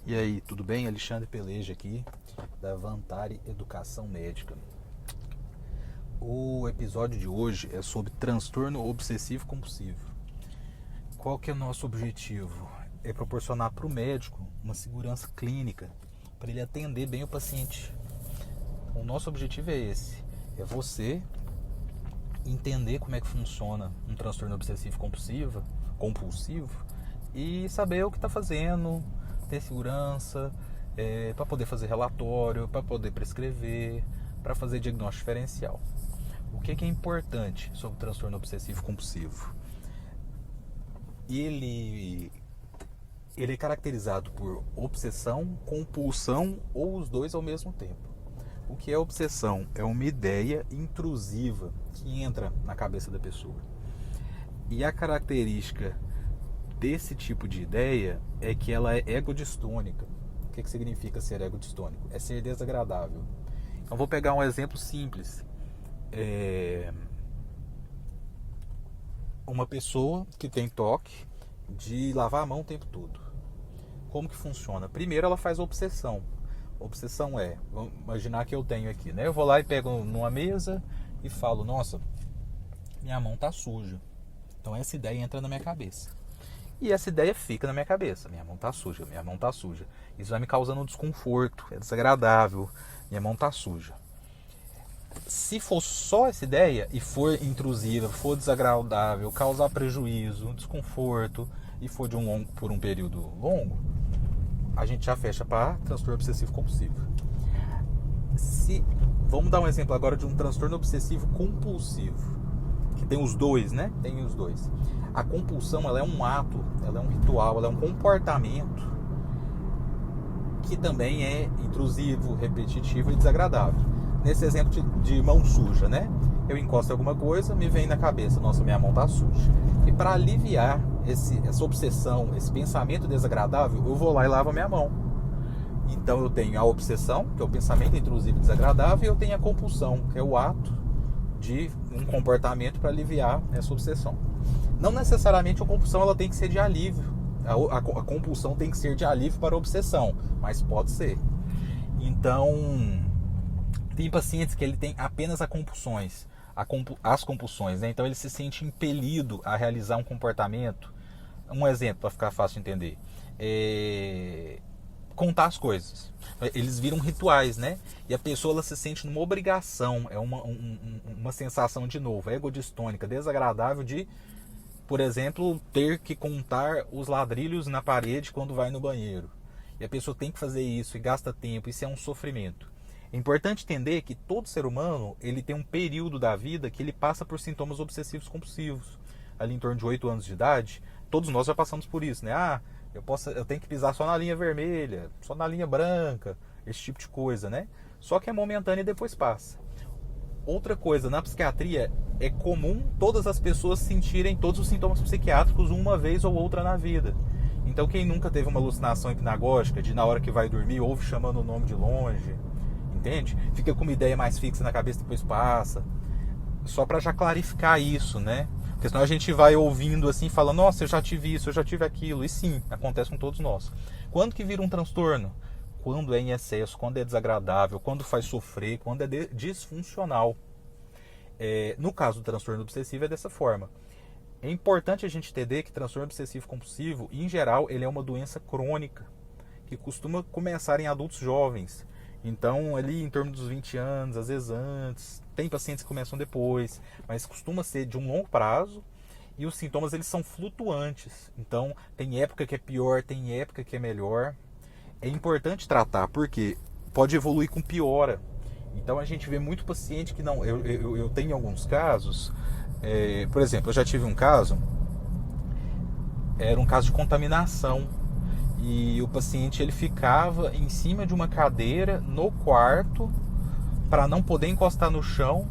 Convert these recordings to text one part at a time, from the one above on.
E aí, tudo bem? Alexandre Peleja aqui, da Vantari Educação Médica. O episódio de hoje é sobre transtorno obsessivo compulsivo. Qual que é o nosso objetivo? É proporcionar para o médico uma segurança clínica para ele atender bem o paciente. O nosso objetivo é esse, é você entender como é que funciona um transtorno obsessivo compulsivo e saber o que está fazendo, ter segurança, para poder fazer relatório, para poder prescrever, para fazer diagnóstico diferencial. O que é importante sobre o transtorno obsessivo compulsivo? Ele é caracterizado por obsessão, compulsão ou os dois ao mesmo tempo. O que é obsessão? É uma ideia intrusiva que entra na cabeça da pessoa. E a característica desse tipo de ideia é que ela é egodistônica. O que significa ser egodistônico? É ser desagradável. Então vou pegar um exemplo simples. Uma pessoa que tem toque de lavar a mão o tempo todo. Como que funciona? Primeiro ela faz obsessão. Obsessão é, vamos imaginar que eu tenho aqui, né? Eu vou lá e pego numa mesa e falo, nossa, minha mão tá suja. Então essa ideia entra na minha cabeça. E essa ideia fica na minha cabeça. Minha mão tá suja, minha mão tá suja. Isso vai me causando um desconforto, é desagradável. Minha mão tá suja. Se for só essa ideia e for intrusiva, for desagradável, causar prejuízo, desconforto e for por um período longo, a gente já fecha para transtorno obsessivo compulsivo. Vamos dar um exemplo agora de um transtorno obsessivo compulsivo, que tem os dois, né? Tem os dois. A compulsão, ela é um ato, ela é um ritual, ela é um comportamento que também é intrusivo, repetitivo e desagradável. Nesse exemplo de mão suja, né? Eu encosto em alguma coisa, me vem na cabeça, nossa, minha mão tá suja. E para aliviar essa obsessão, esse pensamento desagradável, eu vou lá e lavo a minha mão. Então eu tenho a obsessão, que é o pensamento intrusivo e desagradável, e eu tenho a compulsão, que é o ato de um comportamento para aliviar essa obsessão. Não necessariamente a compulsão ela tem que ser de alívio. A compulsão tem que ser de alívio para a obsessão, mas pode ser. Então, tem pacientes que ele tem apenas as compulsões, né? Então ele se sente impelido a realizar um comportamento. Um exemplo para ficar fácil de entender: contar as coisas. Eles viram rituais, né? E a pessoa ela se sente numa obrigação, é uma sensação de novo, egodistônica, desagradável de, por exemplo, ter que contar os ladrilhos na parede quando vai no banheiro. E a pessoa tem que fazer isso e gasta tempo, isso é um sofrimento. É importante entender que todo ser humano ele tem um período da vida que ele passa por sintomas obsessivos compulsivos. Ali em torno de 8 anos de idade, todos nós já passamos por isso, né? Eu tenho que pisar só na linha vermelha, só na linha branca, esse tipo de coisa, né? Só que é momentâneo e depois passa. Outra coisa, na psiquiatria é comum todas as pessoas sentirem todos os sintomas psiquiátricos uma vez ou outra na vida. Então quem nunca teve uma alucinação hipnagógica de na hora que vai dormir ouve chamando o nome de longe, entende? Fica com uma ideia mais fixa na cabeça e depois passa. Só para já clarificar isso, né? Porque senão a gente vai ouvindo assim e fala, nossa, eu já tive isso, eu já tive aquilo. E sim, acontece com todos nós. Quando que vira um transtorno? Quando é em excesso, quando é desagradável, quando faz sofrer, quando é disfuncional. No caso do transtorno obsessivo é dessa forma. É importante a gente entender que transtorno obsessivo compulsivo, em geral, ele é uma doença crônica, que costuma começar em adultos jovens. Então, ali em torno dos 20 anos, às vezes antes, tem pacientes que começam depois, mas costuma ser de um longo prazo e os sintomas eles são flutuantes. Então, tem época que é pior, tem época que é melhor. É importante tratar, porque pode evoluir com piora. Então, a gente vê muito paciente que não... Eu tenho alguns casos, por exemplo, eu já tive um caso, era um caso de contaminação. E o paciente ele ficava em cima de uma cadeira no quarto para não poder encostar no chão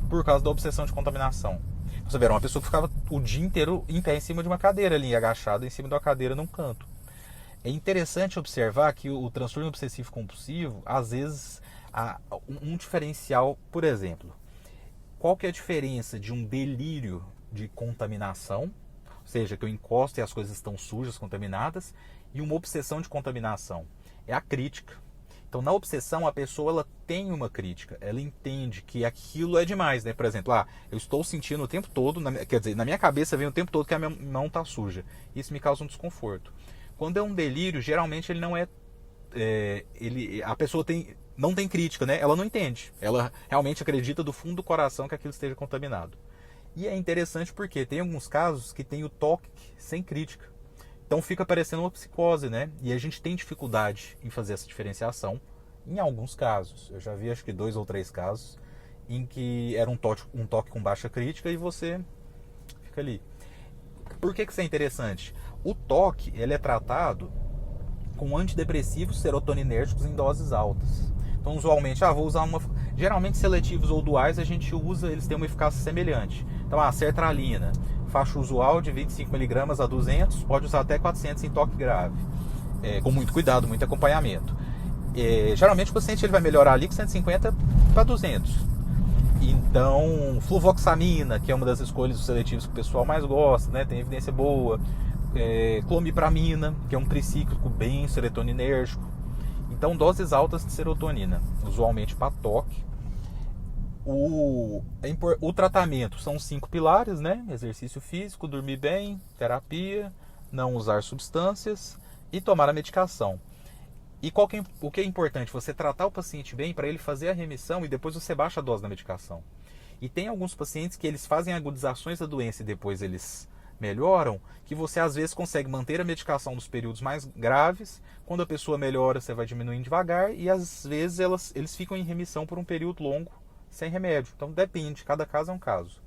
por causa da obsessão de contaminação. Você vê, era uma pessoa que ficava o dia inteiro em pé em cima de uma cadeira ali, agachada em cima de uma cadeira num canto. É interessante observar que o transtorno obsessivo compulsivo, às vezes, há um diferencial, por exemplo, qual que é a diferença de um delírio de contaminação, ou seja, que eu encosto e as coisas estão sujas, contaminadas, e uma obsessão de contaminação. É a crítica. Então, na obsessão, a pessoa ela tem uma crítica. Ela entende que aquilo é demais, né? Por exemplo, eu estou sentindo o tempo todo, quer dizer, na minha cabeça vem o tempo todo que a minha mão está suja. Isso me causa um desconforto. Quando é um delírio, geralmente ele não é... a pessoa não tem crítica, né? Ela não entende. Ela realmente acredita do fundo do coração que aquilo esteja contaminado. E é interessante porque tem alguns casos que tem o toque sem crítica. Então fica parecendo uma psicose, né? E a gente tem dificuldade em fazer essa diferenciação em alguns casos. Eu já vi acho que 2 ou 3 casos em que era um toque com baixa crítica e você fica ali. Por que isso é interessante? O toque ele é tratado com antidepressivos serotoninérgicos em doses altas. Então usualmente, vou usar geralmente seletivos ou duais a gente usa, eles têm uma eficácia semelhante. Então a sertralina, faixa usual de 25mg a 200, pode usar até 400 em toque grave, com muito cuidado, muito acompanhamento. Geralmente o paciente ele vai melhorar ali com 150 para 200. Então, fluvoxamina, que é uma das escolhas dos seletivos que o pessoal mais gosta, né, tem evidência boa. Clomipramina, que é um tricíclico bem serotoninérgico. Então, doses altas de serotonina, usualmente para toque. O tratamento são 5 pilares, né? Exercício físico, dormir bem, terapia, não usar substâncias e tomar a medicação. E o que é importante? Você tratar o paciente bem para ele fazer a remissão e depois você baixa a dose da medicação. E tem alguns pacientes que eles fazem agudizações da doença e depois eles melhoram, que você às vezes consegue manter a medicação nos períodos mais graves. Quando a pessoa melhora, você vai diminuindo devagar e às vezes eles ficam em remissão por um período longo sem remédio. Então depende, cada caso é um caso.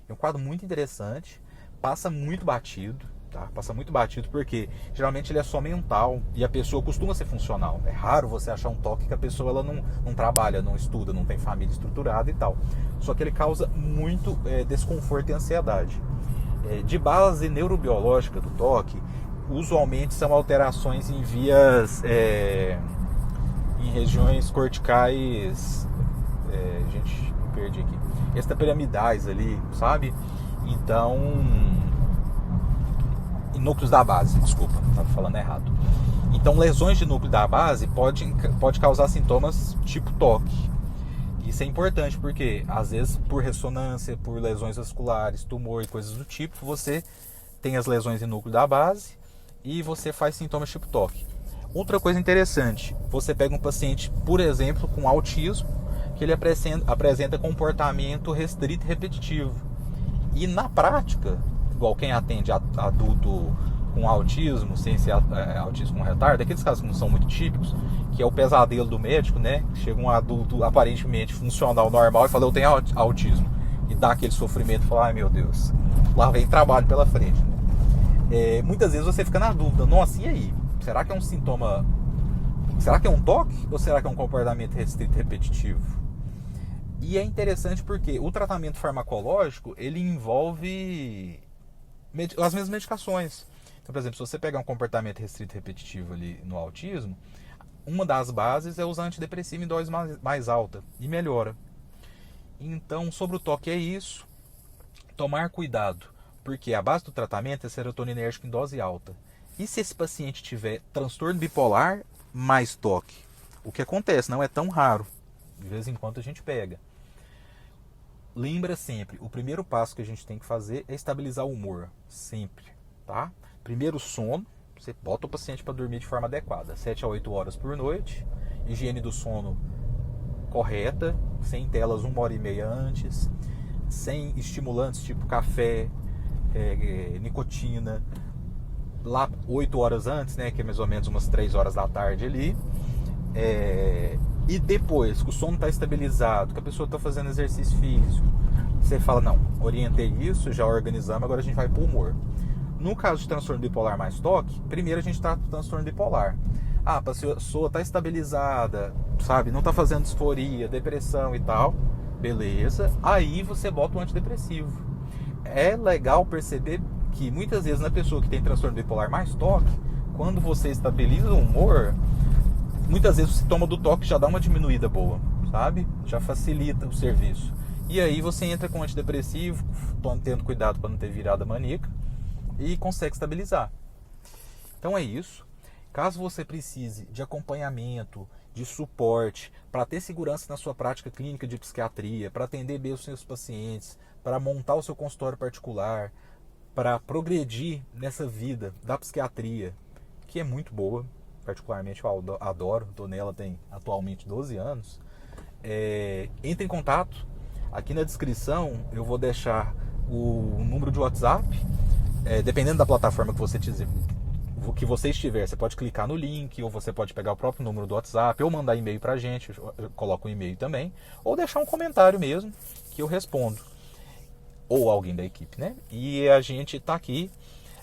É um quadro muito interessante, passa muito batido, tá? Passa muito batido porque geralmente ele é só mental e a pessoa costuma ser funcional. É raro você achar um toque que a pessoa ela não trabalha, não estuda, não tem família estruturada e tal. Só que ele causa muito desconforto e ansiedade. De base neurobiológica do toque, usualmente são alterações em vias, em regiões corticais, gente, me perdi aqui, extrapiramidais ali, sabe? Então, em núcleos da base, desculpa, estava falando errado. Então, lesões de núcleo da base pode causar sintomas tipo toque. Isso é importante porque, às vezes, por ressonância, por lesões vasculares, tumor e coisas do tipo, você tem as lesões em núcleo da base e você faz sintomas tipo toque. Outra coisa interessante, você pega um paciente, por exemplo, com autismo, que ele apresenta comportamento restrito e repetitivo. E na prática, igual quem atende adulto com autismo, sem ser autismo com retardo, aqueles casos que não são muito típicos, que é o pesadelo do médico, né? Chega um adulto aparentemente funcional, normal, e fala, eu tenho autismo. E dá aquele sofrimento e fala, ai meu Deus, lá vem trabalho pela frente. Muitas vezes você fica na dúvida, nossa, e aí? Será que é um sintoma... Será que é um toque? Ou será que é um comportamento restrito e repetitivo? E é interessante porque o tratamento farmacológico, ele envolve as mesmas medicações. Então, por exemplo, se você pegar um comportamento restrito e repetitivo ali no autismo, uma das bases é usar antidepressivo em dose mais alta e melhora. Então, sobre o toque é isso. Tomar cuidado, porque a base do tratamento é serotoninérgico em dose alta. E se esse paciente tiver transtorno bipolar mais toque? O que acontece, não é tão raro. De vez em quando a gente pega. Lembra sempre, o primeiro passo que a gente tem que fazer é estabilizar o humor. Sempre, tá? Primeiro, sono. Você bota o paciente para dormir de forma adequada. 7 a 8 horas por noite. Higiene do sono correta. Sem telas 1h30 antes. Sem estimulantes tipo café, nicotina. Lá 8 horas antes, né? Que é mais ou menos umas 3 horas da tarde ali. E depois que o sono está estabilizado, que a pessoa está fazendo exercício físico, você fala, não, orientei isso, já organizamos, agora a gente vai para o humor. No caso de transtorno bipolar mais toque, primeiro a gente trata o transtorno bipolar. A pessoa está estabilizada, sabe, não está fazendo disforia, depressão e tal, beleza. Aí você bota o antidepressivo. É legal perceber que muitas vezes na pessoa que tem transtorno bipolar mais toque, quando você estabiliza o humor, muitas vezes o sintoma do toque já dá uma diminuída boa, sabe? Já facilita o serviço. E aí você entra com antidepressivo, tendo cuidado para não ter virada maníaca, e consegue estabilizar. Então é isso. Caso você precise de acompanhamento, de suporte, para ter segurança na sua prática clínica de psiquiatria, para atender bem os seus pacientes, para montar o seu consultório particular, para progredir nessa vida da psiquiatria, que é muito boa, particularmente eu adoro, estou nela tem atualmente 12 anos, entre em contato. Aqui na descrição eu vou deixar o número de WhatsApp, dependendo da plataforma que você estiver, você pode clicar no link, ou você pode pegar o próprio número do WhatsApp, ou mandar e-mail pra gente, eu coloco um e-mail também, ou deixar um comentário mesmo, que eu respondo, ou alguém da equipe, né? E a gente tá aqui,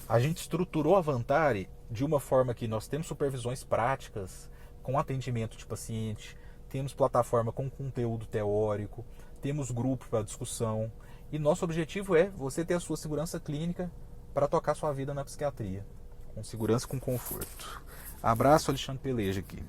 a gente estruturou a Vantari de uma forma que nós temos supervisões práticas, com atendimento de paciente, temos plataforma com conteúdo teórico, temos grupo para discussão, e nosso objetivo é você ter a sua segurança clínica para tocar sua vida na psiquiatria, com segurança e com conforto. Abraço, Alexandre Peleja aqui.